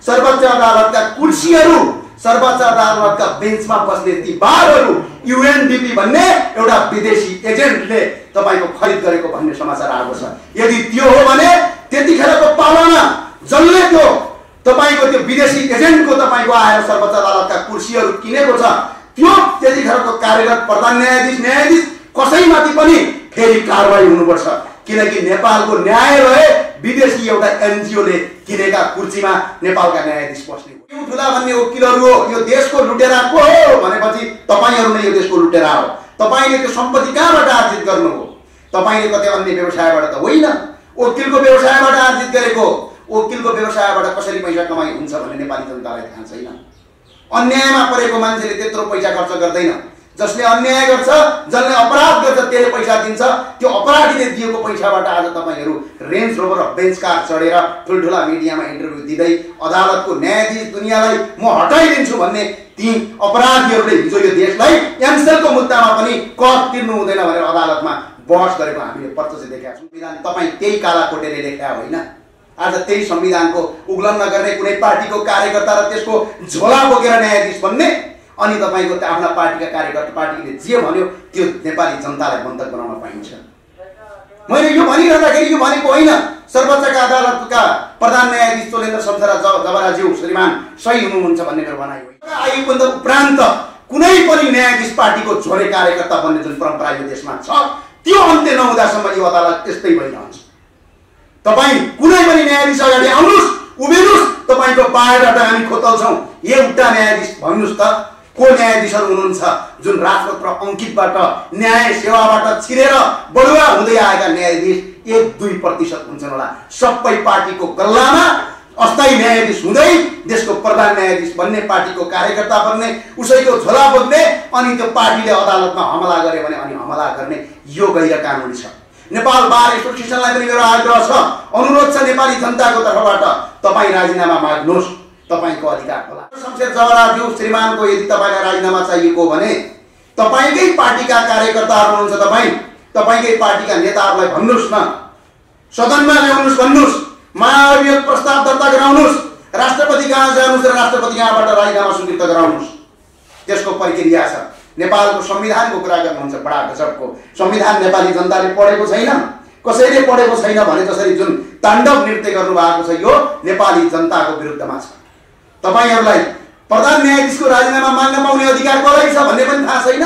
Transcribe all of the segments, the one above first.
सर्वोच्च अदालतका कुर्सीहरू, सर्वोच्च अदालतका बेन्चमा बस्ने ती बारहरू युएनडीपी भन्ने एउटा विदेशी एजेन्टले तपाईको खरिद गरेको भन्ने समाचार आएको छ। यदि त्यो हो भने त्यतिखेरको पालना जसले त्यो तपाईको त्यो विदेशी एजेन्टको तपाईको आएर सर्वोच्च अदालतका कुर्सीहरू किनेको छ, त्यो त्यतिखेरको कार्यरत प्रधान न्यायाधीश कसैमाथि पनि फेरि कारबाही हुनुपर्छ। किनकि नेपालको न्यायालय विदेशी एउटा एनजिओले किनेका कुर्सीमा नेपालका न्यायाधीश बस्ने ठुला भन्ने वकिलहरू हो। यो देशको लुटेरा को हो भनेपछि तपाईहरु नै यो देशको लुटेरा हो। तपाईले त्यो सम्पत्ति कहाँबाट आर्जित गर्नु हो? तपाईले कतै अन्य व्यवसायबाट त होइन, वकिलको व्यवसायबाट आर्जित गरेको। वकिलको व्यवसायबाट कसरी पैसा कमाइ हुन्छ भन्ने नेपाली जनतालाई थाहा छैन। अन्यायमा परेको मान्छेले त्यत्रो पैसा खर्च गर्दैन। जसले अन्याय गर्छ, जसले अपराध गर्छ त्यसले पैसा दिन्छ। त्यो अपराधीले दिएको पैसाबाट आज तपाईहरु रेन्ज रोभर र बेन्च कार चढेर ठुलठुला मिडियामा इन्टरभ्यु दिँदै अदालतको न्यायाधीश दुनियाँलाई म हटाइदिन्छु भन्ने ती अपराधीहरूले हिजो यो देशलाई एमसेलको मुद्दामा पनि कर तिर्नु हुँदैन भनेर अदालतमा बहस गरेको हामीले प्रत्यक्ष देखेका छौँ। संविधान तपाईँ त्यही कालाकोटेले लेख्या होइन। आज त्यही संविधानको उल्लङ्घन गर्ने कुनै पार्टीको कार्यकर्ता र त्यसको झोला बोकेर न्यायाधीश बन्ने, अनि तपाईको आफ्ना पार्टीका कार्यकर्ता पार्टीले जे भन्यो त्यो नेपाली जनतालाई बन्धक बनाउन पाइन्छ। मैले यो भनिरहँदाखेरि यो भनेको होइन सर्वोच्च अदालतका प्रधान न्यायाधीश चोलेन्द्र शमशेर जबराज्यू श्रीमान सही हुनुहुन्छ भन्ने मेरो भनाइ हो। आयुबन्द उपरान्त कुनै पनि न्यायाधीश पार्टीको झोले कार्यकर्ता बन्ने जुन परम्परा यो देशमा छ त्यो अन्त्य नहुँदासम्म यो अदालत त्यस्तै भइरहन्छ। तपाईँ कुनै पनि न्यायाधीश अगाडि आउनुहोस्, उभिनुहोस्, तपाईको बायोडाटा हामी खोतल्छौँ। एउटा न्यायाधीश भन्नुहोस् त को न्यायाधीशहरू हुनुहुन्छ जुन राजपत्र अंकितबाट न्याय सेवाबाट छिरेर बढुवा हुँदै आएका न्यायाधीश 1-2% हुन्छन् होला। सबै पार्टीको गल्लामा अस्थायी न्यायाधीश हुँदै देशको प्रधान न्यायाधीश बन्ने, पार्टीको कार्यकर्ता बन्ने, उसैको झोला बोक्ने, अनि त्यो पार्टीले अदालतमा हमला गरे भने अनि हमला गर्ने, यो गैर कानुनी छ। नेपाल बार एसोसिएसनलाई पनि मेरो आग्रह छ, अनुरोध छ नेपाली जनताको तर्फबाट, तपाईँ राजीनामा माग्नुहोस्, तपाईको अधिकार होला। शमशेर जबराज्यू श्रीमानको यदि तपाईलाई राजीनामा चाहिएको भने तपाईकै पार्टीका कार्यकर्ताहरू हुनुहुन्छ, तपाईकै पार्टीका नेताहरूलाई भन्नुहोस् न, सदनमा ल्याउनुहोस्, भन्नुहोस्, महाभियोग प्रस्ताव दर्ता गराउनुहोस्, राष्ट्रपति कहाँ जानुहोस् र राष्ट्रपति कहाँबाट राजीनामा स्वीकृत गराउनुहोस्। त्यसको प्रक्रिया छ। नेपालको संविधानको कुरा गर्नुहुन्छ, बडा गजबको संविधान नेपाली जनताले पढेको छैन, कसैले पढेको छैन भने जसरी जुन ताण्डव नृत्य गर्नु भएको छ यो नेपाली जनताको विरुद्धमा छ। तपाईहरुलाई प्रधान न्यायाधीशको राजीनामा माग्न पाउने अधिकार कसलाई छ भन्ने पनि थाहा छैन।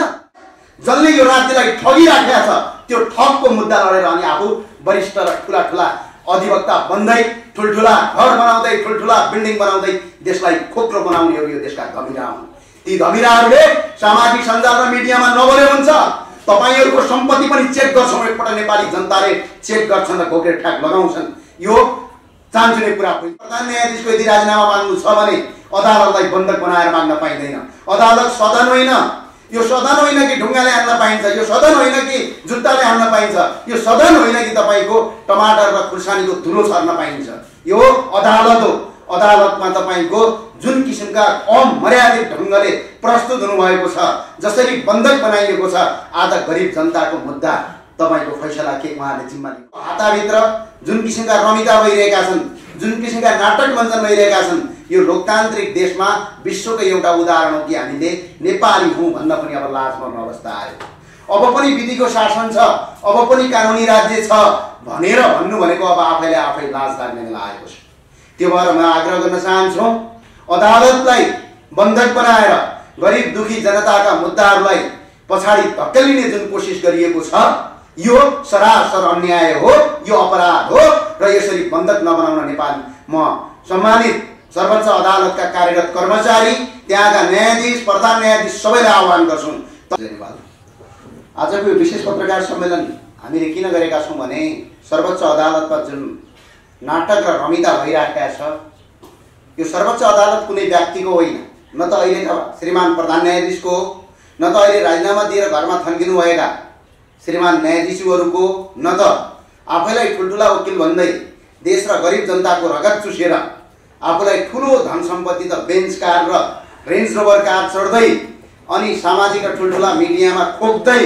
जसले यो राज्यलाई ठगिराखेको छ त्यो ठगको मुद्दा लडेर अनि आफू वरिष्ठ र ठुला अधिवक्ता बन्दै ठुलठुला घर बनाउँदै ठुलठुला बिल्डिङ बनाउँदै देशलाई खोक्रो बनाउनेहरू यो देशका धमिरा हुन्। ती धमिराहरूले सामाजिक सञ्जाल र मिडियामा नबोले हुन्छ। तपाईहरुको सम्पत्ति पनि चेक गर्छौं, एकपल्ट नेपाली जनताले चेक गर्छन् र घोकेर ठ्याक लगाउँछन्। यो चान्चुने कुरा होइन। प्रधान न्यायाधीशको यदि राजीनामा माग्नु छ भने अदालतलाई बन्धक बनाएर माग्न पाइँदैन। अदालत सदन होइन, यो सदन होइन कि ढुङ्गाले हान्न पाइन्छ, यो सदन होइन कि जुत्ताले हान्न पाइन्छ, यो सदन होइन कि तपाईको टमाटर र खुर्सानीको धुलो छर्न पाइन्छ। यो अदालत हो। अदालतमा तपाईको जुन किसिमका अमर्यादित ढङ्गले प्रस्तुत हुनुभएको छ, जसरी बन्धक बनाइएको छ, आज गरिब जनताको मुद्दा तपाईको फैसला के उहाँले जिम्मा लिनु। हाताभित्र जुन किसिमका रमिता भइरहेका छन्, जुन किसिमका नाटक मञ्चन भइरहेका छन्, यो लोकतान्त्रिक देशमा विश्वको एउटा उदाहरण हो कि हामीले नेपाली हौं भन्न पनि अब लाज मर्ने अवस्था आयो। अब पनि विधिको शासन छ, अब पनि कानुनी राज्य छ भनेर भन्नु भनेको अब आफैले आफै लाज लाग्ने बेला आएको छ। त्यो भएर म आग्रह गर्न चाहन्छु, अदालतलाई बन्धक बनाएर गरिब दुखी जनताका मुद्दाहरूलाई पछाडि धकेलिने जुन कोसिस गरिएको छ यो सरासर अन्याय हो, यो अपराध हो र यसरी बन्धक नबनाउन नेपाल म सम्मानित सर्वोच्च अदालतका कार्यरत कर्मचारी, त्यहाँका न्यायाधीश, प्रधान न्यायाधीश सबैलाई आह्वान गर्छौं। धन्यवाद। आजको यो विशेष पत्रकार सम्मेलन हामीले किन गरेका छौं भने सर्वोच्च अदालतमा जुन नाटक र रमिता भइराखेको छ, यो सर्वोच्च अदालत कुनै व्यक्तिको होइन, न त अहिले श्रीमान प्रधान न्यायाधीशको, न त अहिले राजीनामा दिएर घरमा थन्किनु भएका श्रीमान न्यायाधीशहरूको, न त आफैलाई ठुलठुला वकिल भन्दै देश र गरिब जनताको रगत चुसेर आफूलाई ठुलो धन सम्पत्ति त बेन्च कार र रेन्ज रोभर कार चढ्दै अनि सामाजिक र ठुलठुला मिडियामा खोक्दै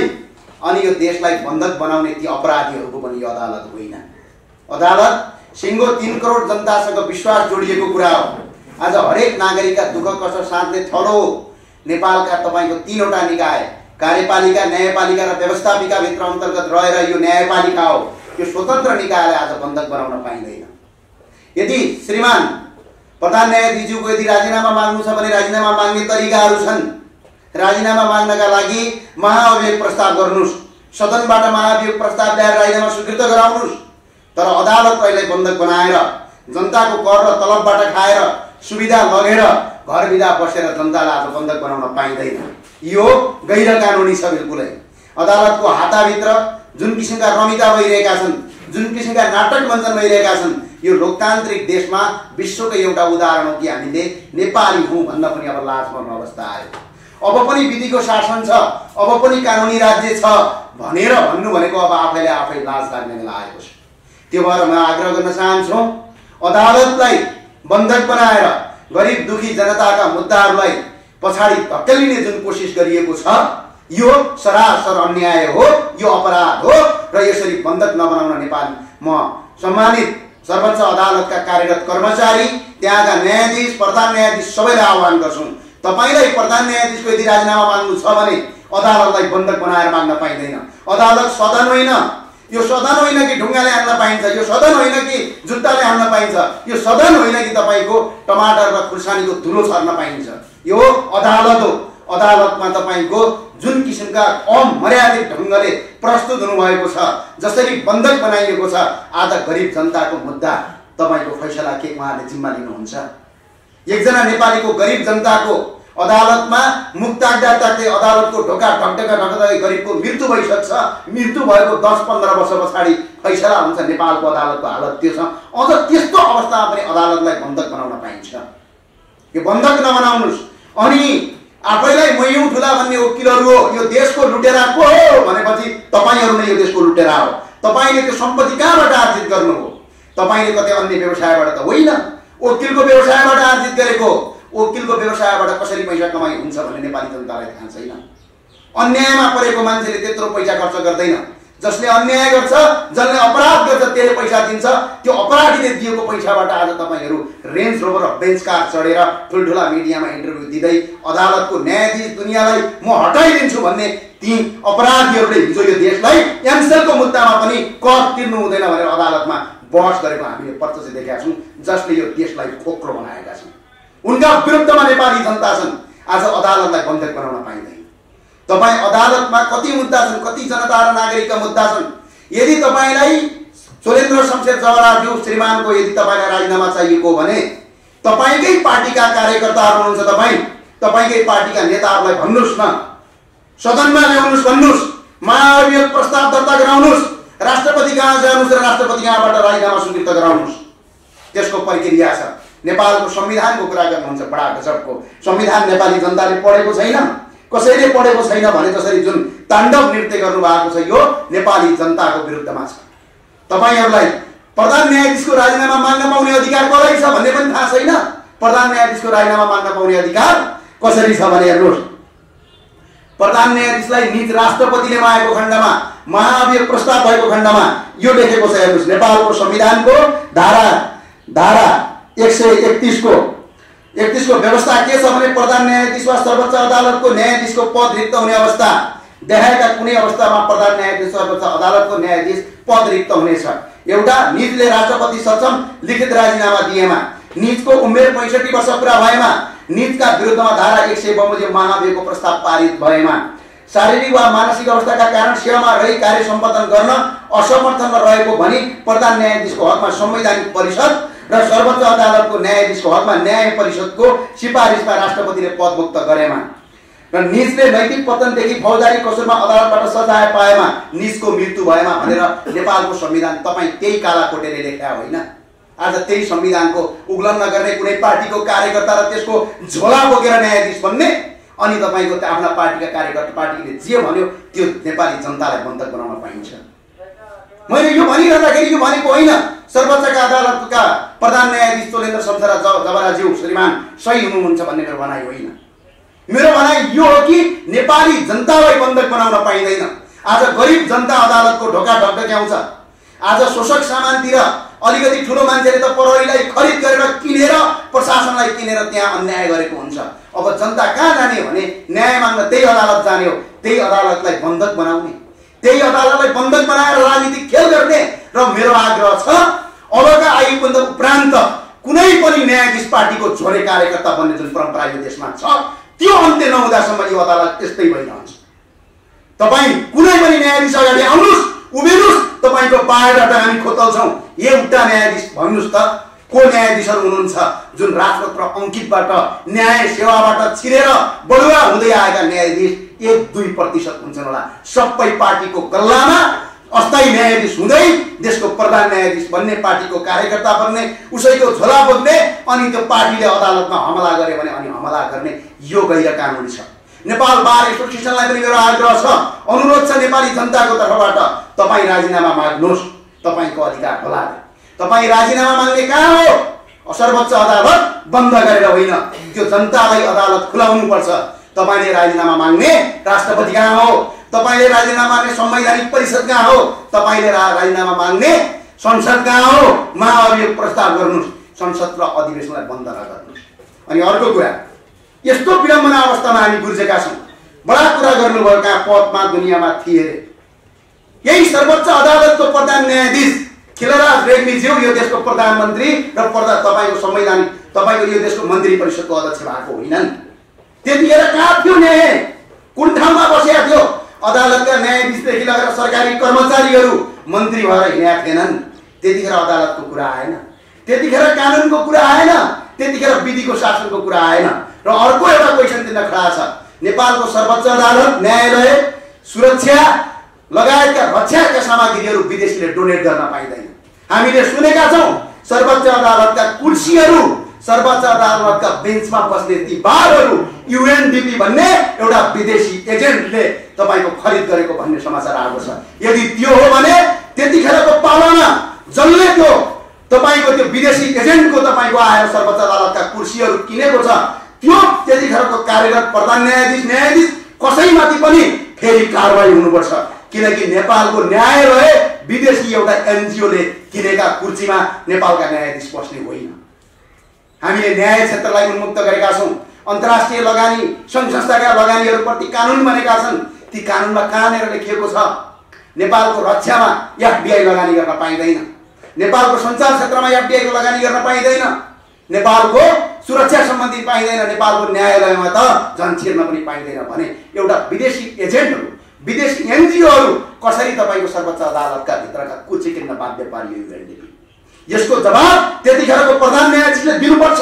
अनि यो देशलाई बन्धक बनाउने ती अपराधीहरूको पनि यो अदालत होइन। अदालत सिंगो 3 करोड जनतासँग विश्वास जोडिएको कुरा हो। आज हरेक नागरिकका दुःख कष्ट साध्ने थलो नेपालका तपाईको 3वटा निकाय कार्यपालिका न्यायपालिका र व्यवस्थापिका भित्र अन्तर्गत रहेर यो न्यायपालिका हो। यो स्वतन्त्र निकायलाई आज बन्धक बनाउन पाइँदैन। यदि श्रीमान प्रधान न्यायाधीशज्यूको यदि राजीनामा माग्नु छ भने राजीनामा माग्ने तरिकाहरू छन्। राजीनामा माग्नका लागि महाअभियोग प्रस्ताव गर्नुस्, सदनबाट महाअभियोग प्रस्ताव ल्याएर राजीनामा स्वीकृत गराउनुस्। तर अदालत अहिले बन्धक बनाएर जनताको कर र तलबबाट खाएर सुविधा लगेर घर बिदा बसेर जनतालाई आज बन्धक बनाउन पाइँदैन। यो गैर कानुनी छ बिल्कुलै। अदालतको हाताभित्र जुन किसिमका रमिता भइरहेका छन्, जुन किसिमका नाटक मञ्चन भइरहेका छन्, यो लोकतान्त्रिक देशमा विश्वको एउटा उदाहरण हो कि हामीले नेपाली हौँ भन्न पनि अब लाज पर्ने अवस्था आयो। अब पनि विधिको शासन छ, अब पनि कानुनी राज्य छ भनेर भन्नु भनेको अब आफैले आफै लाज लाग्ने बेला आएको छ। त्यो भएर म आग्रह गर्न चाहन्छु, अदालतलाई बन्धक बनाएर गरिब दुखी जनताका मुद्दाहरूलाई पछाडि धकेलिने जुन कोसिस गरिएको छ यो सरासर अन्याय हो, यो अपराध हो र यसरी बन्धक नबनाउन नेपाली म सम्मानित सर्वोच्च अदालतका कार्यरत कर्मचारी, त्यहाँका न्यायाधीश, प्रधान न्यायाधीश सबैलाई आह्वान गर्छौँ। तपाईलाई प्रधान न्यायाधीशको यदि राजीनामा माग्नु छ भने अदालतलाई बन्धक बनाएर माग्न पाइँदैन। अदालत सदन होइन, यो सदन होइन कि ढुङ्गाले हान्न पाइन्छ, यो सदन होइन कि जुत्ताले हान्न पाइन्छ, यो सदन होइन कि तपाईको टमाटर र खुर्सानीको धुलो छर्न पाइन्छ। यो अदालत हो। अदालतमा तपाईको जुन किसिमका अमर्यादित ढङ्गले प्रस्तुत हुनुभएको छ, जसरी बन्धक बनाइएको छ, आज गरिब जनताको मुद्दा तपाईको फैसला के उहाँले जिम्मा लिनुहुन्छ? एकजना नेपालीको गरिब जनताको अदालतमा मुख ताक्दा ताक्दै अदालतको ढोका ढकढका ढकढकै गरिबको मृत्यु भइसक्छ। मृत्यु भएको 10-15 वर्ष पछाडि फैसला हुन्छ। नेपालको अदालतको हालत त्यो छ। अझ त्यस्तो अवस्थामा पनि अदालतलाई बन्धक बनाउन पाइन्छ। यो बन्धक नबनाउनुस्। अनि आफैलाई मैयौं ठुला भन्ने वकिलहरू हो, यो देशको लुटेरा को हो भनेपछि तपाईहरू नै यो देशको लुटेरा हो। तपाईले त्यो सम्पत्ति कहाँबाट आर्जित गर्नु हो? तपाईले कतै अन्य व्यवसायबाट त होइन, वकिलको व्यवसायबाट आर्जित गरेको। वकिलको व्यवसायबाट कसरी पैसा कमाइ हुन्छ भन्ने नेपाली जनतालाई थाहा छैन। अन्यायमा परेको मान्छेले त्यत्रो पैसा खर्च गर्दैन। जसले अन्याय गर्छ, जसले अपराध गर्छ त्यसले पैसा दिन्छ। त्यो अपराधीले दिएको पैसाबाट आज तपाईहरू रेन्ज रोभर र बेन्च कार चढेर ठुलठुला मिडियामा इन्टरभ्यू दिँदै अदालतको न्यायाधीश दुनियाँलाई म हटाइदिन्छु भन्ने ती अपराधीहरूले हिजो यो देशलाई एमसेलको मुद्दामा पनि कर तिर्नु हुँदैन भनेर अदालतमा बहस गरेको हामीले प्रत्यक्ष देखेका छौँ, जसले यो देशलाई खोक्रो बनाएका छन्। उनका विरुद्धमा नेपाली जनता छन्। आज अदालतलाई बन्धक बनाउन पाइँदैन। तपाईँ अदालतमा कति मुद्दा छन्, कति जनता र नागरिकका मुद्दा छन्। यदि तपाईलाई चोलेन्द्र शमशेर जवराज्यू श्रीमानको यदि तपाईलाई राजीनामा चाहिएको भने तपाईकै पार्टीका कार्यकर्ताहरू हुनुहुन्छ, तपाईकै पार्टीका नेताहरूलाई भन्नुस् न, सदनमा ल्याउनुस्, भन्नुस्, महाअभियोग प्रस्ताव दर्ता गराउनुस्, राष्ट्रपति कहाँ जानुस् र राष्ट्रपति कहाँबाट राजीनामा स्वीकृत गराउनुस्। त्यसको प्रक्रिया छ। नेपालको संविधानको कुरा गर्नुहुन्छ, बडा गजबको संविधान नेपाली जनताले पढेको छैन। कसैले पढेको छैन भने जसरी जुन ताण्डव नृत्य गर्नु भएको छ यो नेपाली जनताको विरुद्धमा छ। तपाईहरुलाई प्रधान न्यायाधीशको राजीनामा माग्न पाउने अधिकार कसलाई छ भन्ने पनि थाहा छैन। प्रधान न्यायाधीशको राजीनामा माग्न पाउने अधिकार कसरी छ भने हेर्नुहोस्, प्रधान न्यायाधीशलाई निज राष्ट्रपतिले मागेको खण्डमा, महाअभियोग प्रस्ताव भएको खण्डमा यो लेखेको छ। हेर्नुहोस्, नेपालको संविधानको धारा 131 को व्यवस्था के छ भने प्रधान न्यायाधीश वा सर्वोच्च अदालतको न्यायाधीशको पद रिक्त हुने अवस्था देखाएका कुनै अवस्थामा प्रधान न्यायाधीश सर्वोच्च अदालतको न्यायाधीश पद रिक्त हुनेछ। एउटा निजले राष्ट्रपति सक्षम लिखित राजीनामा दिएमा, निजको उमेर 65 वर्ष पुरा भएमा, निजका विरुद्धमा धारा 100 बमोजिम महाअभियोगको प्रस्ताव पारित भएमा, शारीरिक वा मानसिक अवस्थाका कारण सेवामा रही कार्य सम्पादन गर्न असमर्थनमा रहेको भनी प्रधान न्यायाधीशको हकमा संवैधानिक परिषद र सर्वोच्च अदालतको न्यायाधीशको हकमा न्याय परिषदको सिफारिसमा राष्ट्रपतिले पद मुक्त गरेमा र निजले नैतिक पतनदेखि फौजदारी कसुरमा अदालतबाट सजाय पाएमा, निजको मृत्यु भएमा भनेर नेपालको संविधान तपाईँ त्यही कालाकोटेले लेख्या होइन। आज त्यही संविधानको उल्लङ्घन गर्ने कुनै पार्टीको कार्यकर्ता र त्यसको झोला बोकेर न्यायाधीश बन्ने, अनि तपाईको आफ्ना पार्टीका कार्यकर्ता पार्टीले जे भन्यो त्यो नेपाली जनतालाई बन्धक बनाउन पाइन्छ। मैले यो भनिरहँदाखेरि यो भनेको होइन सर्वोच्चका अदालतका प्रधान न्यायाधीश चोलेन्द्र शमशेर जवराज्यू श्रीमान सही हुनुहुन्छ भन्ने मेरो भनाइ होइन। मेरो भनाइ यो हो कि नेपाली जनतालाई बन्धक बनाउन पाइँदैन। आज गरिब जनता अदालतको ढोका ढकढक्याउँछ। आज शोषक सामानतिर अलिकति ठुलो मान्छेले त प्रहरीलाई खरिद गरेर किनेर प्रशासनलाई किनेर त्यहाँ अन्याय गरेको हुन्छ। अब जनता कहाँ जाने भने न्याय माग्न त्यही अदालत जाने हो। त्यही अदालतलाई बन्धक बनाउने, त्यही अदालतलाई बन्धक बनाएर राजनीतिक खेल गर्ने। र मेरो आग्रह छ अबका आयुबन्द उपरान्त कुनै पनि न्यायाधीश पार्टीको झोरे कार्यकर्ता बन्ने जुन परम्परा यो देशमा छ त्यो अन्त्य नहुँदासम्म यो अदालत त्यस्तै भइरहन्छ। तपाईँ कुनै पनि न्यायाधीश अगाडि आउनुहोस्, उभिनुहोस्, तपाईँको बायोडाटा हामी खोतल्छौँ। एउटा न्यायाधीश भन्नुहोस् त को न्यायाधीशहरू हुनुहुन्छ जुन राजपत्र अङ्कितबाट न्याय सेवाबाट छिरेर बढुवा हुँदै आएका न्यायाधीश 1-2% हुन्छन् होला। सबै पार्टीको गल्लामा अस्थायी न्यायाधीश हुँदै देशको प्रधान न्यायाधीश बन्ने, पार्टीको कार्यकर्ता बन्ने, उसैको झोला बोक्ने, अनि त्यो पार्टीले अदालतमा हमला गर्यो भने अनि हमला गर्ने, यो गैर कानुनी छ। नेपाल बार एसोसिएसनलाई पनि मेरो आग्रह छ, अनुरोध छ नेपाली जनताको तर्फबाट, तपाईँ राजीनामा माग्नुहोस्, तपाईँको अधिकार होला। तपाईँ राजीनामा माग्ने कहाँ हो? सर्वोच्च अदालत बन्द गरेर होइन, त्यो जनतालाई अदालत खुलाउनु पर्छ। तपाईँले राजीनामा माग्ने राष्ट्रपति कहाँ हो? तपाईले राजीनामा माग्ने संवैधानिक परिषद कहाँ हो? तपाईले राजीनामा माग्ने संसद कहाँ हो? महाअभियोग प्रस्ताव गर्नुहोस्, संसद र अधिवेशनलाई बन्द नगर्नुहोस्। अनि अर्को कुरा, यस्तो विडम्बना अवस्थामा हामी गुर्जेका छौँ। बडा कुरा गर्नुभयो कहाँ पदमा दुनियाँमा थिए रे। यही सर्वोच्च अदालतको प्रधान न्यायाधीश खिलराज रेग्मीज्यू यो देशको प्रधानमन्त्री र तपाईँको संवैधानिक तपाईँको यो देशको मन्त्री परिषदको अध्यक्ष भएको होइनन्। त्यतिखेर कहाँ थियो न्याय? कुन ठाउँमा बसेका थियो? अदालतका न्यायाधीशदेखि लगेर सरकारी कर्मचारीहरू मन्त्री भएर हिँडेका थिएनन्। त्यतिखेर अदालतको कुरा आएन, त्यतिखेर कानुनको कुरा आएन, त्यतिखेर विधिको शासनको कुरा आएन। र अर्को एउटा क्वेसन दिन खडा छ, नेपालको सर्वोच्च अदालत, न्यायालय, सुरक्षा लगायतका रक्षाका सामग्रीहरू विदेशीले डोनेट गर्न पाइँदैन। हामीले सुनेका छौँ सर्वोच्च अदालतका कुर्सीहरू, सर्वोच्च अदालतका बेन्चमा बस्ने ती बारहरू युएनडीपी भन्ने एउटा विदेशी एजेन्टले तपाईँको खरिद गरेको भन्ने समाचार आएको छ। यदि त्यो हो भने त्यतिखेरको पालामा जसले त्यो तपाईँको त्यो विदेशी एजेन्टको तपाईँको आएर सर्वोच्च अदालतका कुर्सीहरू किनेको छ, त्यो त्यतिखेरको कार्यरत प्रधान न्यायाधीश कसैमाथि पनि फेरि कारवाही हुनुपर्छ। किनकि नेपालको न्यायालय विदेशी एउटा एनजिओले किनेका कुर्सीमा नेपालका न्यायाधीश बस्ने होइन। हामीले न्याय क्षेत्रलाई उन्मुक्त गरेका छौँ। अन्तर्राष्ट्रिय लगानी, सङ्घ संस्थाका लगानीहरूप्रति कानुन बनेका छन्। ती कानुनमा कहाँनिर लेखिएको छ नेपालको रक्षामा एफडीआई लगानी गर्न पाइँदैन, नेपालको सञ्चार क्षेत्रमा एफडीआईको लगानी गर्न पाइँदैन, नेपालको सुरक्षा सम्बन्धी पाइँदैन, नेपालको न्यायालयमा त झन् छिर्न पनि पाइँदैन भने एउटा विदेशी एजेन्टहरू, विदेशी एनजिओहरू कसरी तपाईँको सर्वोच्च अदालतका भित्रका कुर्सी किन्न बाध्य पारियो युएनडीपी? यसको जवाब त्यतिखेरको प्रधान न्यायाधीशले दिनुपर्छ।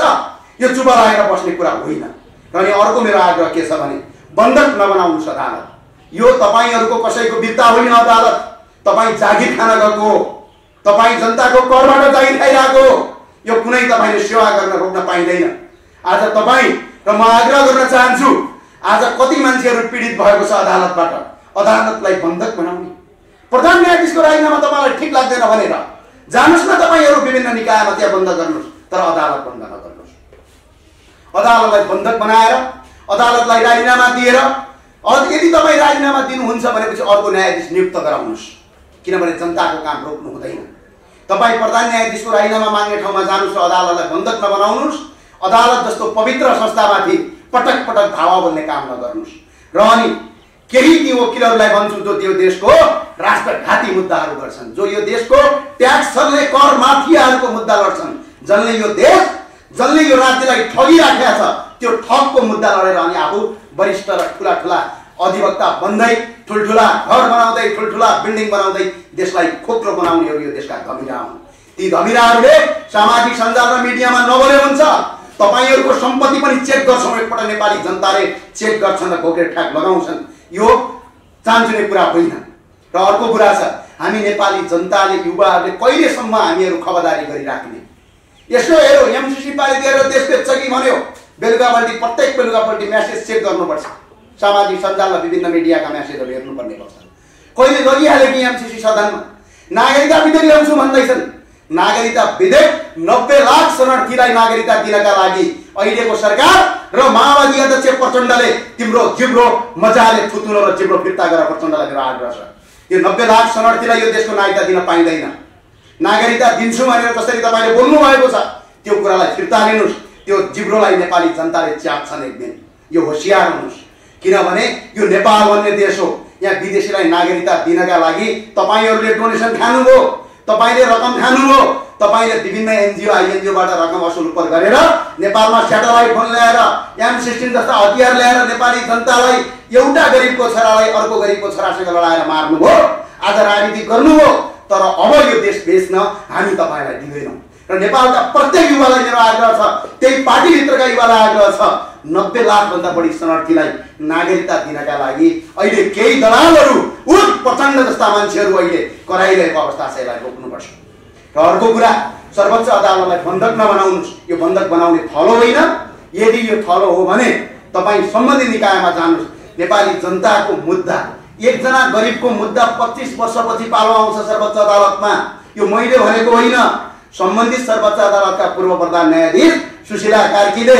यो चुप लागेर बस्ने कुरा होइन। र अनि अर्को मेरो आग्रह के छ भने बन्धक नबनाउनुहोस् अदालत। यो तपाईँहरूको कसैको बित्ता होइन अदालत। तपाईँ जागिर खान गएको हो, तपाईँ जनताको करबाट जागिर खाइरहेको हो। यो कुनै तपाईँले सेवा गर्न रोक्न पाइँदैन। आज तपाईँ र म आग्रह गर्न चाहन्छु, आज कति मान्छेहरू पीडित भएको छ अदालतबाट, अदालतलाई बन्धक बनाउने। प्रधान न्यायाधीशको राजीनामा तपाईँलाई ठिक लाग्दैन भनेर जानुस् न, तपाईँहरू विभिन्न निकायमा त्यहाँ बन्द गर्नुहोस्, तर अदालत बन्द नगर्नुहोस्। अदालतलाई बन्धक बनाएर अदालतलाई राजीनामा दिएर, यदि तपाईँ राजीनामा दिनुहुन्छ भनेपछि अर्को न्यायाधीश नियुक्त गराउनुहोस्, किनभने जनताको काम रोक्नु हुँदैन। तपाईँ प्रधान न्यायाधीशको राजीनामा माग्ने ठाउँमा जानुहोस् र अदालतलाई बन्धक नबनाउनुहोस्। अदालत जस्तो पवित्र संस्थामाथि पटक पटक धावा बोल्ने काम नगर्नुहोस्। र अनि केही ती वकिलहरूलाई भन्छु जो त्यो देशको राष्ट्रघाती मुद्दाहरू गर्छन्, जो यो देशको ट्याक्स छल्ने कर माफियाहरूको मुद्दा लड्छन्, जसले यो राज्यलाई ठगिराखेका छ, त्यो ठगको मुद्दा लडेर अनि आफू वरिष्ठ र ठुला ठुला अधिवक्ता बन्दै, ठुल्ठुला घर बनाउँदै, ठुल्ठुला बिल्डिङ बनाउँदै देशलाई खोक्रो बनाउनेहरू यो देशका धमिरा हुन्। ती धमिराहरूले सामाजिक सञ्जाल र मिडियामा नबोले हुन्छ। तपाईँहरूको सम्पत्ति पनि चेक गर्छौँ, एकपल्ट नेपाली जनताले चेक गर्छन् र घोक्रे ठ्याक लगाउँछन्। यो चान्चुने कुरा होइन। र अर्को कुरा छ, हामी नेपाली जनताले, युवाहरूले कहिलेसम्म हामीहरू खबरदारी गरिराख्ने? यसो हेरौँ, एमसीसी पारित गरेर देश बेच्छ कि भन्यो, बेलुकापल्टि प्रत्येक बेलुकापल्टि म्यासेज चेक गर्नुपर्छ। सामाजिक सञ्जाल र विभिन्न मिडियाका म्यासेजहरू हेर्नुपर्ने पर्छ। कहिले लगिहाल्यो कि एमसीसी सदनमा नागरिकता विधेयक ल्याउँछु भन्दैछन्। नागरिकता विधेयक 90 लाख शरणार्थीलाई नागरिकता दिनका लागि अहिलेको सरकार र माओवादी अध्यक्ष प्रचण्डले तिम्रो जिब्रो मजाले थुतुनो र जिब्रो फिर्ता गरेर प्रचण्डलाई मेरो आग्रह छ, यो 90 लाख शरणार्थीलाई यो देशको नागरिकता दिन पाइँदैन। नागरिकता दिन्छु भनेर जसरी तपाईँले बोल्नु भएको छ त्यो कुरालाई फिर्ता लिनुहोस्। त्यो जिब्रोलाई नेपाली जनताले च्याप्छन् एक दिन। यो होशियार हुनुहोस्, किनभने यो नेपाल भन्ने देश हो। यहाँ विदेशीलाई नागरिकता दिनका लागि तपाईँहरूले डोनेसन खानुभयो, तपाईँले रकम खानुभयो, तपाईँले विभिन्न एनजिओ आइएनजिओबाट रकम असुल गरेर नेपालमा स्याटेलाइट फोन ल्याएर M16 जस्ता हतियार ल्याएर नेपाली जनतालाई एउटा गरिबको छोरालाई अर्को गरिबको छोरासँग लडाएर मार्नुभयो। आज राजनीति गर्नुभयो, तर अब यो देश बेच्न हामी तपाईँलाई दिँदैनौँ। र नेपालका प्रत्येक युवालाई मेरो आग्रह छ, त्यही पार्टीभित्रका युवालाई आग्रह छ, 90 लाखभन्दा बढी शरणार्थीलाई नागरिकता दिनका लागि अहिले केही दलालहरू उठ प्रचण्ड जस्ता मान्छेहरू अहिले कराइरहेको अवस्था छ, यसलाई रोक्नुपर्छ। र अर्को कुरा, सर्वोच्च अदालतलाई बन्धक नबनाउनुहोस्। यो बन्धक बनाउने थलो होइन। यदि यो थलो हो भने तपाईँ सम्बन्धित निकायमा जानुहोस्। नेपाली जनताको मुद्दा, एकजना गरिबको मुद्दा 25 वर्षपछि पालो आउँछ सर्वोच्च अदालतमा। यो मैले भनेको होइन। सम्बन्धित सर्वोच्च अदालतका पूर्व प्रधान न्यायाधीश सुशीला कार्कीले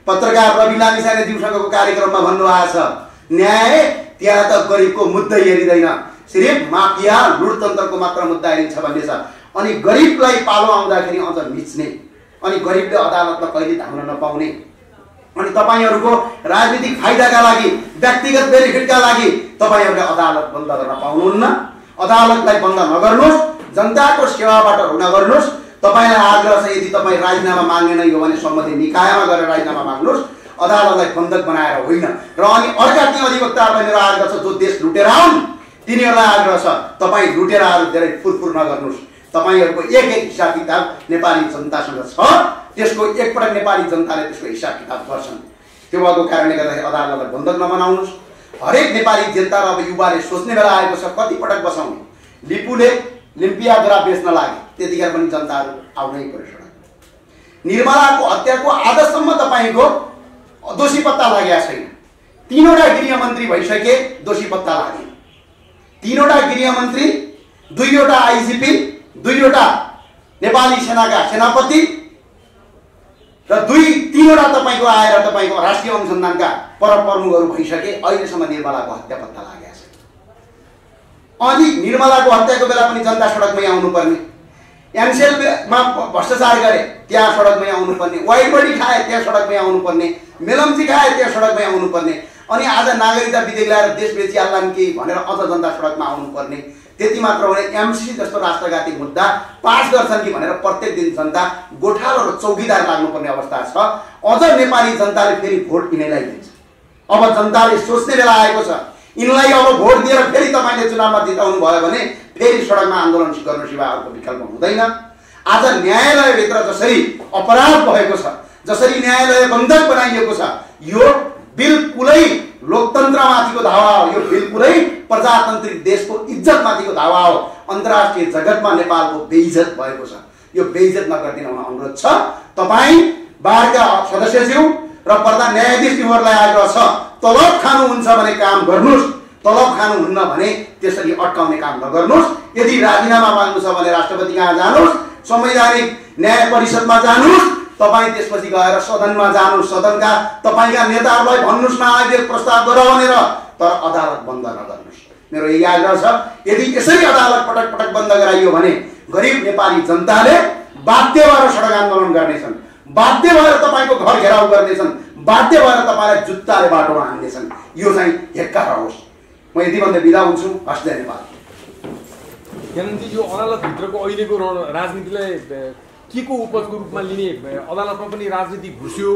पत्रकार रवि लामिछानेज्यूसँगको कार्यक्रममा भन्नुभएको छ, न्याय त्यहाँ त गरिबको मुद्दा हेरिँदैन, सिर्फ माफिया लुटतन्त्रको मात्र मुद्दा हेरिन्छ भन्ने छ। अनि गरिबलाई पालो आउँदाखेरि अझ मिच्ने, अनि गरिबले अदालतमा कहिले धाउन नपाउने, अनि तपाईँहरूको राजनीतिक फाइदाका लागि, व्यक्तिगत बेनिफिटका लागि तपाईँहरूले अदालत बन्द गर्न पाउनुहुन्न। अदालतलाई बन्द नगर्नुहोस्, जनताको सेवाबाट हुन गर्नुहोस्। तपाईँलाई आग्रह छ, यदि तपाईँ राजीनामा माग्ने नै हो भने सम्बन्धित निकायमा गएर राजीनामा माग्नुहोस्, अदालतलाई बन्धक बनाएर होइन। र अनि अर्का ती अधिवक्ताहरूलाई मेरो आग्रह छ जो देश लुटेर आउन्, तिनीहरूलाई आग्रह छ तपाईँ लुटेराहरू धेरै फुरफुर नगर्नुहोस्। तपाईँहरूको एक एक हिसाब किताब नेपाली जनतासँग छ, त्यसको एकपटक नेपाली जनताले त्यसको हिसाब किताब गर्छन्। त्यो भएको कारणले गर्दाखेरि अदालतलाई बन्धक नबनाउनुहोस्। हरेक नेपाली जनता र अब युवाले सोच्ने बेला आएको छ, कति पटक बसाउने। लिपुले लिम्पियाद्वारा बेच्न लागे, त्यतिखेर पनि जनताहरू आउनै पर्यो सडक। निर्मलाको हत्याको आजसम्म तपाईँको दोषी पत्ता लागेको छैन। 3वटा गृहमन्त्री भइसके, दोषी पत्ता लागे। 3वटा गृहमन्त्री, 2वटा आइजिपी, 2वटा नेपाली सेनाका सेनापति र 3वटा तपाईँको आएर तपाईँको राष्ट्रिय अनुसन्धानका प्रमुखहरू भइसके, अहिलेसम्म निर्मलाको हत्या पत्ता लागेको छ। अनि निर्मलाको हत्याको बेला पनि जनता सडकमै आउनुपर्ने, एमसेलमा भ्रष्टाचार गरे त्यहाँ सडकमै आउनुपर्ने, वाइट बडी खाए त्यहाँ सडकमै आउनुपर्ने, मेलम्ची खाए त्यहाँ सडकमै आउनुपर्ने, अनि आज नागरिकता विधेयक ल्याएर देश बेचिहाल्लान् कि भनेर अझ जनता सडकमा आउनुपर्ने। त्यति मात्र होइन, एमसिसी जस्तो राष्ट्रघाती मुद्दा पास गर्छन् कि भनेर प्रत्येक दिन जनता गोठालो र चौकीदार लाग्नुपर्ने अवस्था छ। अझ नेपाली जनताले फेरि भोट यिनैलाई दिन्छ। अब जनताले सोच्ने बेला आएको छ, यिनलाई अब भोट दिएर फेरि तपाईँले चुनावमा जिताउनु भयो भने फेरि सडकमा आन्दोलन गर्नु सिवाय अर्को विकल्प हुँदैन। आज न्यायालयभित्र जसरी अपराध भएको छ, जसरी न्यायालय बन्धक बनाइएको छ, यो बिल्कुलै लोकतन्त्रमाथिको धावा हो। यो बिल्कुलै प्रजातान्त्रिक देशको इज्जतमाथिको धावा हो। अन्तर्राष्ट्रिय जगतमा नेपालको बेइज्जत भएको छ। यो बेइज्जत नगरिदिन अनुरोध छ। तपाईँ बारका सदस्यज्यू र प्रधान न्यायाधीशज्यूहरूलाई आग्रह छ, तलब खानुहुन्छ भने काम गर्नुहोस्, तलब खानुहुन्न भने त्यसरी अट्काउने काम नगर्नुहोस्। यदि राजीनामा माग्नु छ भने राष्ट्रपति कहाँ जानुहोस्, संवैधानिक न्याय परिषदमा जानुहोस्, तपाईँ त्यसपछि गएर सदनमा जानुहोस्, सदनका तपाईँका नेताहरूलाई भन्नुहोस् न आदेश प्रस्ताव गर भनेर, तर अदालत बन्द नगर्नुहोस्। मेरो यही आग्रह छ। यदि यसरी अदालत पटक पटक बन्द गराइयो भने गरिब नेपाली जनताले बाध्य भएर सडक आन्दोलन गर्नेछन्, बाध्य भएर तपाईँको घर घेराउ गर्नेछन्, बाध्य भएर तपाईँलाई जुत्ताले बाटोमा हान्नेछन्। यो चाहिँ हेक्का रहोस्। म यति भन्दै बिदा हुन्छु। हस्दै नेपाल। ज्ञानजी, यो अदालतभित्रको अहिलेको राजनीतिलाई के को उपजको रूपमा लिने, अदालतमा पनि राजनीति घुस्यो,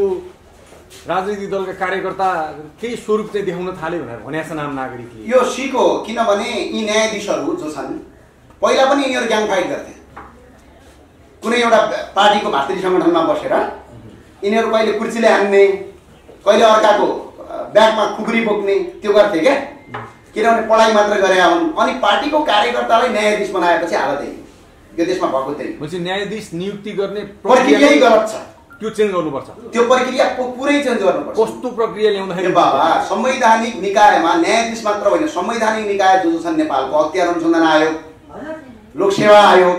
राजनीतिक दलका कार्यकर्ता केही स्वरूप चाहिँ देखाउन थाल्यो भनेर भनेको छ नाम नागरिकले। यो सिक हो, किनभने यी न्यायाधीशहरू जो छन् पहिला पनि यिनीहरू ग्याङ फाइट गर्थे। कुनै एउटा पार्टीको भातृ सङ्गठनमा बसेर यिनीहरू कहिले कुर्सीले हान्ने, कहिले अर्काको ब्यागमा खुकुरी बोक्ने, त्यो गर्थे क्या। किनभने पढाइ मात्र गरे हुन्। अनि पार्टीको कार्यकर्तालाई न्यायाधीश बनाएपछि हालत त्यही, यो देशमा भएको त्यही। न्यायाधीश नियुक्ति गर्ने प्रक्रिया गलत छ, त्यो चेन्ज गर्नुपर्छ। त्यो प्रक्रिया पुरै चेन्ज गर्नुपर्छ। कस्तो प्रक्रिया ल्याउँदाखेरि बाबा, संवैधानिक निकायमा न्यायाधीश मात्र होइन, संवैधानिक निकाय जो छन् नेपालको अख्तियार अनुसन्धान आयोग, लोकसेवा आयोग,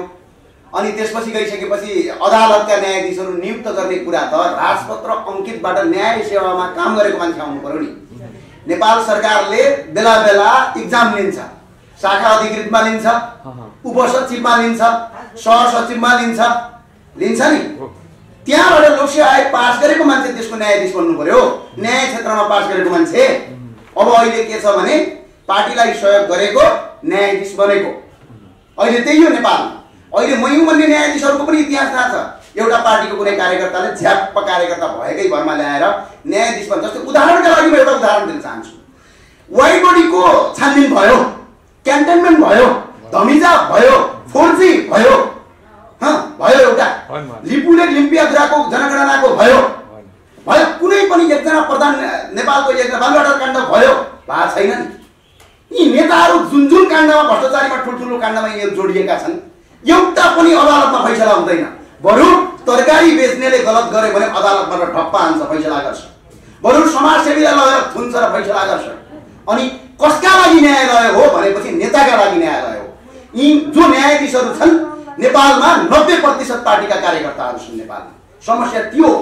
अनि त्यसपछि गइसकेपछि अदालतका न्यायाधीशहरू नियुक्त गर्ने कुरा त राजपत्र अङ्कितबाट न्याय सेवामा काम गरेको मान्छे आउनु पर्यो नि। नेपाल सरकारले बेला बेला इक्जाम लिन्छ, शाखा अधिकृतमा लिन्छ, उपसचिवमा लिन्छ, सहसचिवमा लिन्छ नि। त्यहाँबाट लोकसेवा आयोग पास गरेको मान्छे त्यसको न्यायाधीश बन्नु पर्यो, न्याय क्षेत्रमा पास गरेको मान्छे। अब अहिले के छ भने पार्टीलाई सहयोग गरेको न्यायाधीश बनेको, अहिले त्यही हो नेपालमा। अहिले मै हुँ भन्ने न्यायाधीशहरूको पनि इतिहास थाहा छ। एउटा पार्टीको कुनै कार्यकर्ताले झ्याप्प कार्यकर्ता भएकै भरमा ल्याएर न्यायाधीश बन्छ। जस्तै उदाहरणका लागि म एउटा उदाहरण दिन चाहन्छु। वाइड बडीको छानबिन भयो, क्यान्टनमेन्ट भयो, धमिजा भयो, 4G भयो, भयो एउटा लिपुलेक लिम्पियाधुराको जनगणनाको भयो, कुनै पनि एकजना प्रधान नेपालको एकजना बालुवाटार काण्ड भयो, भएको छैन नि। यी नेताहरू जुन जुन काण्डमा भ्रष्टाचारीमा ठुल्ठुलो काण्डमा यिनीहरू जोडिएका छन्, एउटा पनि अदालतमा फैसला हुँदैन। बरु तरकारी बेच्नेले गलत गर्यो भने अदालतबाट ढप्पा हान्छ, फैसला गर्छ। बरु समाजसेवीलाई लगेर थुन्छ र फैसला गर्छ। अनि कसका लागि न्यायालय हो भनेपछि नेताका लागि न्यायालय हो। यी जो न्यायाधीशहरू छन् नेपालमा 90% पार्टीका कार्यकर्ताहरू छन् नेपालमा। समस्या त्यो हो।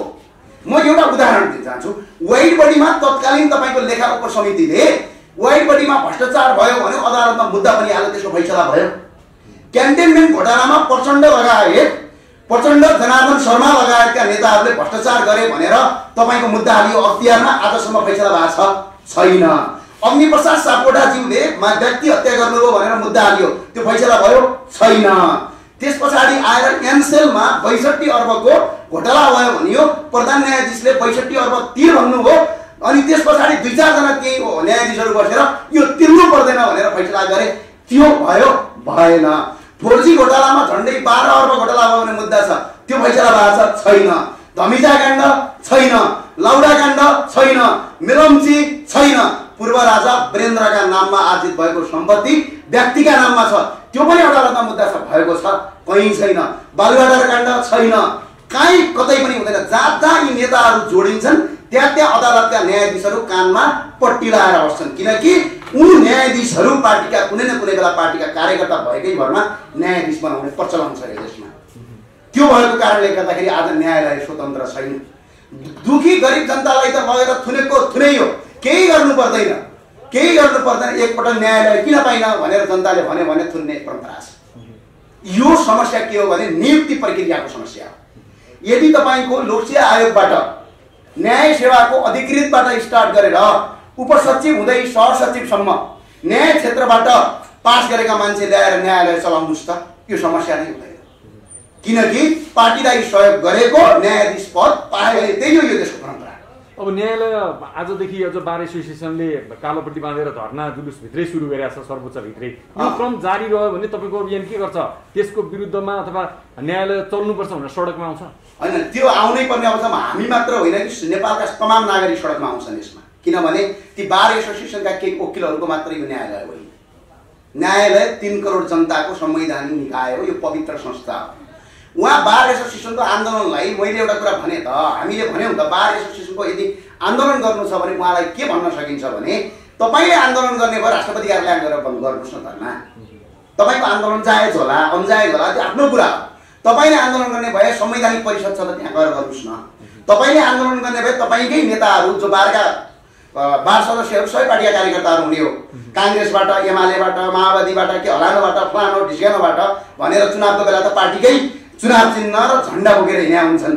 म एउटा उदाहरण दिन चाहन्छु। वाइड बडीमा तत्कालीन तपाईँको लेखा उप समितिले वाइड बडीमा भ्रष्टाचार भयो भने अदालतमा मुद्दा पनि हाल्यो, त्यसको फैसला भयो। क्यान्टनमेन्ट घोटालामा प्रचण्ड लगायत जनार्दन शर्मा लगायतका नेताहरूले भ्रष्टाचार गरे भनेर तपाईँको मुद्दा हालियो अख्तियारमा, आजसम्म फैसला भएको छैन। अग्निप्रसाद सापकोटाज्यूले व्यक्ति हत्या गर्नुभयो भनेर मुद्दा हालियो, त्यो फैसला भयो छैन। त्यस पछाडि आएर एनसेलमा 62 अर्बको घोटाला भयो भनियो, प्रधान न्यायाधीशले 62 अर्ब तिर भन्नुभयो। अनि त्यस पछाडि 2-4 जना केही न्यायाधीशहरू बसेर यो तिर्नु पर्दैन भनेर फैसला गरे, त्यो भयो भएन। 4G घोटालामा झन्डै 12 अर्ब घोटाला भयो भने मुद्दा छ, त्यो फैसला भएको छैन। धमिजा काण्ड छैन, लौडा काण्ड छैन, मेलम्ची छैन। पूर्व राजा वीरेन्द्रका नाममा आर्जित भएको सम्पत्ति व्यक्तिका नाममा छ, त्यो पनि अदालतमा मुद्दा छ, भएको छ, कहीँ छैन। बालुवाटार काण्ड छैन, कहीँ कतै पनि हुँदैन। जहाँ यी नेताहरू जोडिन्छन् त्यहाँ अदालतका न्यायाधीशहरू कानमा पट्टी लगाएर बस्छन्, किनकि उनी न्यायाधीशहरू पार्टीका कुनै न कुनै बेला पार्टीका कार्यकर्ता भएकै भरमा न्यायाधीश बनाउने प्रचलन छ यो देशमा। त्यो भएको कारणले गर्दाखेरि आज न्यायालय स्वतन्त्र छैन। दुखी गरिब जनतालाई त लगेर थुनेको थुनै हो, केही गर्नु पर्दैन। एकपटक न्यायालय किन पाइन भनेर जनताले भन्यो भने थुन्ने परम्परा छ। यो समस्या के हो भने नियुक्ति प्रक्रियाको समस्या हो। यदि तपाईँको लोकसेवा आयोगबाट न्याय सेवाको अधिकृतबाट स्टार्ट गरेर उपसचिव हुँदै सहसचिवसम्म न्याय क्षेत्रबाट पास गरेका मान्छे ल्याएर न्यायालय चलाउनुस् त, यो समस्या नै हुँदैन। किनकि पार्टीलाई सहयोग गरेको न्यायाधीश पद पायो भने त्यही हो यो देशको परम्परा। अब न्यायालय आजदेखि अझ बार एसोसिएसनले कालोपट्टि बाँधेर धर्ना जुलुस भित्रै सुरु गरेको छ, सर्वोच्च भित्रै। यो क्रम जारी रह्यो भने तपाईँको अभियान के गर्छ? त्यसको विरुद्धमा अथवा न्यायालय चल्नुपर्छ भनेर सडकमा आउँछ? होइन, त्यो आउनै पर्ने अवस्थामा हामी मात्र होइन कि नेपालका तमाम नागरिक सडकमा आउँछन् यसमा। किनभने ती बार एसोसिएसनका केही वकिलहरूको मात्र यो न्यायालय होइन। न्यायालय 3 करोड जनताको संवैधानिक निकाय हो, यो पवित्र संस्था हो। उहाँ बार एसोसिएसनको आन्दोलनलाई मैले एउटा कुरा भने त, हामीले भन्यौँ त बार एसोसिएसनको यदि आन्दोलन गर्नु छ भने उहाँलाई के भन्न सकिन्छ भने तपाईँले आन्दोलन गर्ने भए राष्ट्रपति कार्यालय गएर बन्द गर्नुहोस् न धर्ना। तपाईँको आन्दोलन जायज होला अन्जायज होला त्यो आफ्नो कुरा हो। तपाईँले आन्दोलन गर्ने भए संवैधानिक परिषद छ त त्यहाँ गएर गर्नुहोस् न। तपाईँले आन्दोलन गर्ने भए तपाईँकै नेताहरू जो बारका बार सदस्यहरू सबै पार्टीका कार्यकर्ताहरू हुने हो, काङ्ग्रेसबाट, एमालेबाट, माओवादीबाट, के हलानोबाट, फलानो ढिस्कानोबाट भनेर चुनावको बेला त पार्टीकै चुनाव चिन्ह र झन्डा बोकेर हिँड्या हुन्छन्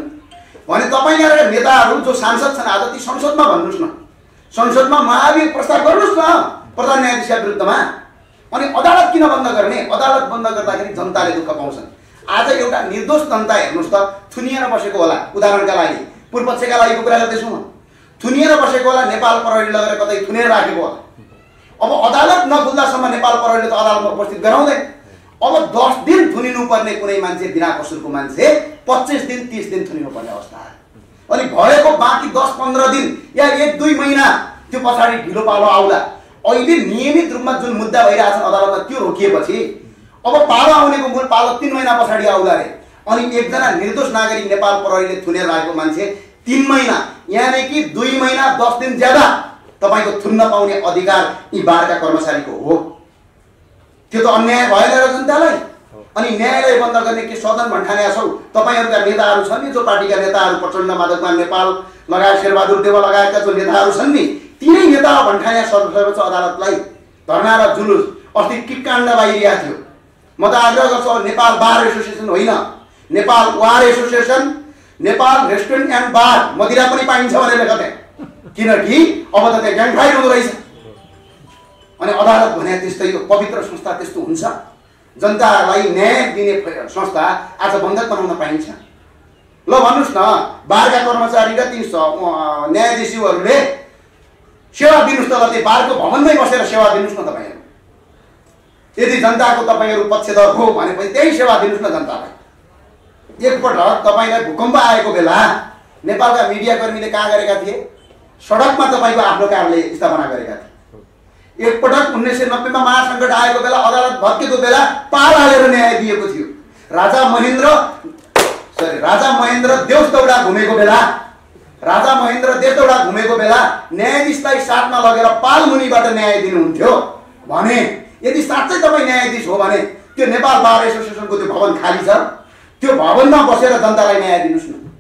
भने तपाईँका नेताहरू जो सांसद छन् आज ती संसदमा भन्नुहोस् न, संसदमा महाभियोग प्रस्ताव गर्नुहोस् न प्रधान न्यायाधीशका विरुद्धमा। अनि अदालत किन बन्द गर्ने? अदालत बन्द गर्दाखेरि जनताले दुःख पाउँछन्। आज एउटा निर्दोष जनता हेर्नुहोस् त थुनिएर बसेको होला, उदाहरणका लागि पूर्व पक्षका लागि कुरा गर्दैछु म, थुनिएर बसेको होला, नेपाल प्रहरी लगेर कतै थुनेर राखेको होला। अब अदालत नखुल्दासम्म नेपाल प्रहरीले त अदालतमा उपस्थित गराउँदैन। अब 10 दिन थुनिनु पर्ने कुनै मान्छे बिना कसुरको मान्छे 25 दिन 30 दिन थुनिनु पर्ने अवस्था आयो। अनि भएको बाँकी 10-15 दिन या 1-2 महिना त्यो पछाडि ढिलो पालो आउला। अहिले नियमित रूपमा जुन मुद्दा भइरहेछ अदालतमा त्यो रोकिएपछि अब पालो आउनेको मूल पालो 3 महिना पछाडि आउला रे। अनि एकजना निर्दोष नागरिक नेपाल प्रहरीले थुनेर राखेको मान्छे 3 महिना यानी कि 2 महिना 10 दिन ज्यादा तपाईको थुन्न पाउने अधिकार यी बारका कर्मचारीको हो। त्यो त अन्याय भएन र जनतालाई। अनि न्यायालय बन्द गर्ने के सदन भन्ठान्या छौ? तपाईहरुका नेताहरू छन् नि, जो पार्टीका नेताहरू प्रचण्ड माधवमान नेपाल लगायत शेरबहादुर देव लगायतका जो नेताहरू छन् नि, तिनै नेता भन्ठान्या सर्वोच्च अदालतलाई धर्ना र जुलुस। अस्ति किकाण्ड बाहिरिया थियो, म त आग्रह गर्छु नेपाल बार एसोसिएसन होइन, Nepal bar association, Nepal restaurant and bar मदिरा पनि पाइन्छ भनेर लेख त्यहाँ, किनकि अब त त्यहाँ ग्याङ फाइट हुँदो रहेछ। अनि अदालत भने त्यस्तै पवित्र संस्था त्यस्तो हुन्छ, जनतालाई न्याय दिने संस्था आज बन्धक बनाउन पाइन्छ? ल भन्नुहोस् न, बारका कर्मचारी र ती न्यायाधीशहरूले सेवा दिनुहोस् त, त्यो बारको भवनमै बसेर सेवा दिनुहोस् न तपाईँहरू। यदि जनताको तपाईँहरू पक्षधर हो भने पनि त्यही सेवा दिनुहोस् न जनतालाई। एकपटक तपाईँलाई भूकम्प आएको बेला नेपालका मिडियाकर्मीले कहाँ गरेका थिए? सडकमा तपाईँको आफ्नो कार्यालय स्थापना गरेका थिए। एकपटक 1990 मा महासङ्कट आएको बेला, अदालत भत्केको बेला पाल हालेर न्याय दिएको थियो। राजा महेन्द्र देशदौडा घुमेको बेला न्यायाधीशलाई साथमा लगेर पाल मुनिबाट न्याय दिनुहुन्थ्यो भने, यदि साँच्चै तपाईँ न्यायाधीश हो भने त्यो नेपाल बार एसोसिएसनको त्यो भवन खाली छ, त्यो भवनमा बसेर जनतालाई न्याय दिनुहोस् न,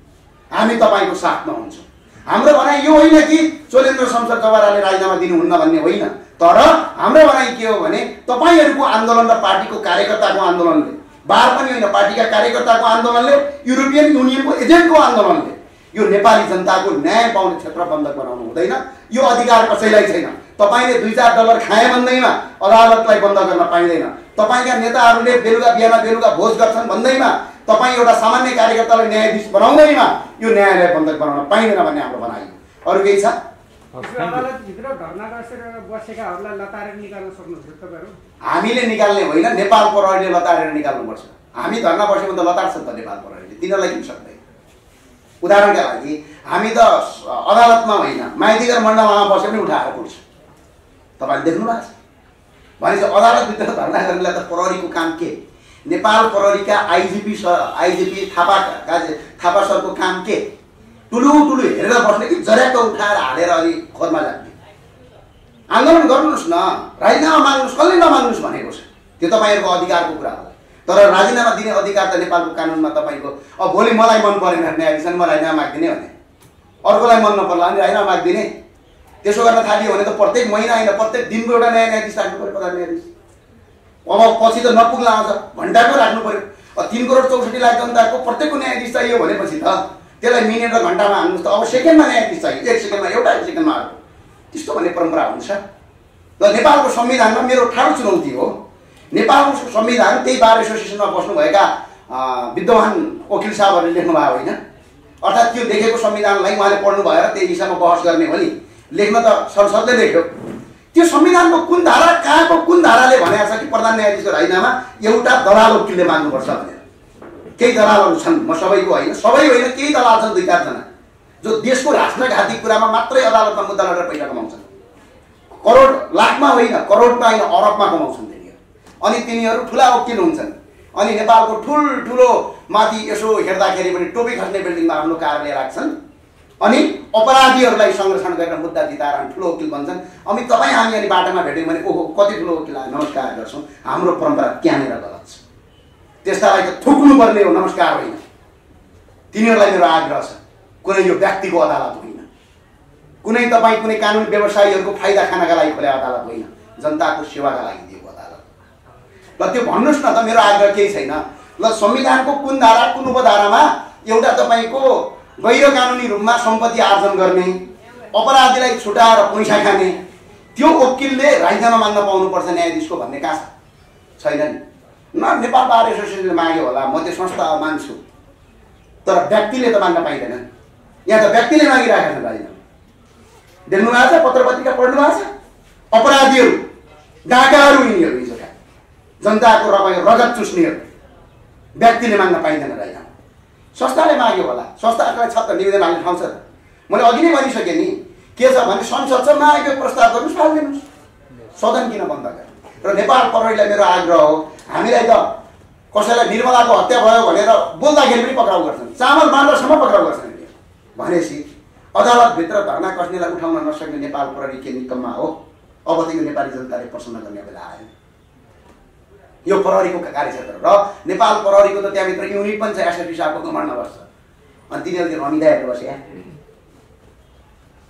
हामी तपाईँको साथमा हुन्छौँ। हाम्रो भनाइ यो होइन कि चोलेन्द्र शमशेर चौबराले राजीनामा दिनुहुन्न भन्ने होइन, तर हाम्रो भनाइ के हो भने तपाईँहरूको आन्दोलन र पार्टीको कार्यकर्ताको आन्दोलनले, बार पनि होइन पार्टीका कार्यकर्ताको आन्दोलनले, युरोपियन युनियनको एजेन्टको आन्दोलनले यो नेपाली जनताको न्याय पाउने क्षेत्र बन्धक बनाउनु हुँदैन। यो अधिकार कसैलाई छैन। तपाईँले $2-4 खाए भन्दैमा अदालतलाई बन्द गर्न पाइँदैन। तपाईँका नेताहरूले बेलुका बिहान बेलुका भोज गर्छन् भन्दैमा तपाईँ एउटा सामान्य कार्यकर्तालाई न्यायाधीश बनाउँदैमा यो न्यायालय बन्धक बनाउन पाइँदैन भन्ने हाम्रो भनाइ हो। अरू केही छ? अदालतभित्र धरना बसेर बसेकाहरूलाई लतारेर निकाल्न सक्नुहुन्छ तपाईँहरू? हामीले निकाल्ने होइन, नेपाल प्रहरीले लतारेर निकाल्नुपर्छ। हामी धरना बस्यो भने त लतार्छ त नेपाल प्रहरीले, तिनीहरूलाई किन सक्दैन? उदाहरणका लागि हामी त अदालतमा होइन, माइतीघर मण्डलमा बसे पनि उठाएर पुग्छ। तपाईँले देख्नु भएको छ भनेपछि अदालतभित्र धरना गर्नेलाई त प्रहरीको काम के? नेपाल प्रहरीका आइजिपी थापा सरको काम के? ठुलो हेरेर बस्ने कि जर्याक्क उठाएर हालेर अलि खोरमा जाने? आन्दोलन गर्नुहोस् न, राजीनामा माग्नुहोस्, कसले नमाग्नुहोस् भनेको छ? त्यो तपाईँहरूको अधिकारको कुरा हो। तर राजीनामा दिने अधिकार त नेपालको कानुनमा तपाईँको, अब भोलि मलाई मन परेन न्यायाधीश म राजीनामा माग्दिने भने, अर्कोलाई मन नपर्ला भने राजीनामा माग्दिने, त्यसो गर्न थालियो भने त प्रत्येक महिना होइन प्रत्येक दिनको एउटा नयाँ न्यायाधीश राख्नु पऱ्यो, प्रधान न्यायाधीश। अब पछि त नपुग्ला आउँछ, घन्टाको राख्नु पऱ्यो। 3 करोड 64 लाख जनताको प्रत्येकको न्यायाधीश चाहियो भनेपछि त त्यसलाई मिनेट र घन्टामा हाल्नुहोस् त। अब सेकेन्डमा न्यायाधीश चाहियो, 1 सेकेन्डमा एउटा, 1 सेकेन्डमा अर्को, त्यस्तो भन्ने परम्परा हुन्छ। र नेपालको संविधानमा मेरो ठाडो चुनौती हो, नेपालको संविधान त्यही बार एसोसिएसनमा बस्नुभएका विद्वान वकिल साहबहरूले लेख्नुभयो होइन? अर्थात् त्यो लेखेको संविधानलाई उहाँले पढ्नु भएर त्यही हिसाबमा बहस गर्ने हो नि, लेख्न त संसदले लेख्यो। त्यो संविधानको कुन धारा, कहाँको कुन धाराले भनेको छ कि प्रधान न्यायाधीशको राजीनामा एउटा दलाल वकिलले माग्नुपर्छ भनेर? केही दलालहरू छन्, म सबैको होइन, सबै होइन, केही दलाल छन् 2-4 जना जो देशको राष्ट्रघाती कुरामा मात्रै अदालतमा मुद्दा लडेर पैसा कमाउँछन्। करोड लाखमा होइन, करोडमा होइन, अरबमा कमाउँछन् तिनीहरू। अनि तिनीहरू ठुला वकिल हुन्छन्। अनि नेपालको ठुल्ठुलो माथि यसो हेर्दाखेरि पनि टोपी खस्ने बिल्डिङमा आफ्नो कार्यालय राख्छन्। अनि अपराधीहरूलाई संरक्षण गरेर मुद्दा जिताएर ठुलो वकिल बन्छन्। अनि तपाईँ हामी अनि बाटोमा भेट्यौँ भने ओहो कति ठुलो वकिल आयो, नमस्कार गर्छौँ। हाम्रो परम्परा त्यहाँनिर गलत छ, त्यस्तालाई त थुक्नुपर्ने हो, नमस्कार होइन। तिनीहरूलाई मेरो आग्रह छ, कुनै यो व्यक्तिको अदालत होइन, कुनै तपाईँ कुनै कानुन व्यवसायीहरूको फाइदा खानका लागि खोले अदालत होइन, जनताको सेवाका लागि दिएको अदालत। ल त्यो भन्नुहोस् न त, मेरो आग्रह केही छैन। ल संविधानको कुन धारा कुन उपधारामा एउटा तपाईँको गैर कानुनी रूपमा सम्पत्ति आर्जन गर्ने, अपराधीलाई छुटाएर पैसा खाने त्यो वकिलले राजीनामा माग्न पाउनुपर्छ न्यायाधीशको भन्ने कहाँ छैन नि? न नेपाल बार एसोसिएसनले माग्यो होला, म त्यो संस्था माग्छु, तर व्यक्तिले त माग्न पाइँदैन। यहाँ त व्यक्तिले मागिरहेका छन् राजीनामा। देख्नु भएको छ, पत्र पत्रिका पढ्नु भएको छ? अपराधीहरू, डाकाहरू यिनीहरू, हिजोका जनताको रगत चुस्नेहरू, व्यक्तिले माग्न पाइँदैन राजीनामा। संस्थाले माग्यो होला, संस्थालाई छ त, निवेदन हाल्ने ठाउँ छ त। मैले अघि नै भनिसकेँ नि, के छ भने संसद छ, माग्यो प्रस्ताव गर्नुहोस्, फालिदिनुहोस्, सदन किन बन्द गर्ने? र नेपाल प्रहरीलाई मेरो आग्रह हो, हामीलाई त कसैलाई निर्मलाको हत्या भयो भनेर बोल्दाखेरि पनि पक्राउ गर्छन्, चामल बाँड्दासम्म पक्राउ गर्छन् भनेपछि अदालतभित्र धरना कस्नेलाई उठाउन नसक्ने नेपाल प्रहरी के निकम्मा हो? अब त यो नेपाली जनताले प्रसन्न गर्ने बेला आयो। यो प्रहरीको कार्यक्षेत्र र नेपाल प्रहरीको त त्यहाँभित्र युनिट पनि छ, एसएसपी साहबको कमान्डमा बस्छ। अनि तिनीहरूले रमिँदाहरू बसे।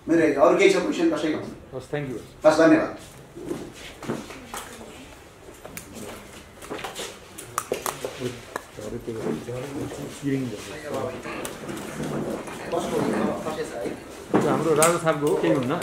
मेरो अरू केही छ क्वेसन कसैको? हस्, थ्याङ्क यू। हस्, धन्यवाद। अरे त्यो चिरिङ हाम्रो राजा साहबको हो केही हुन्न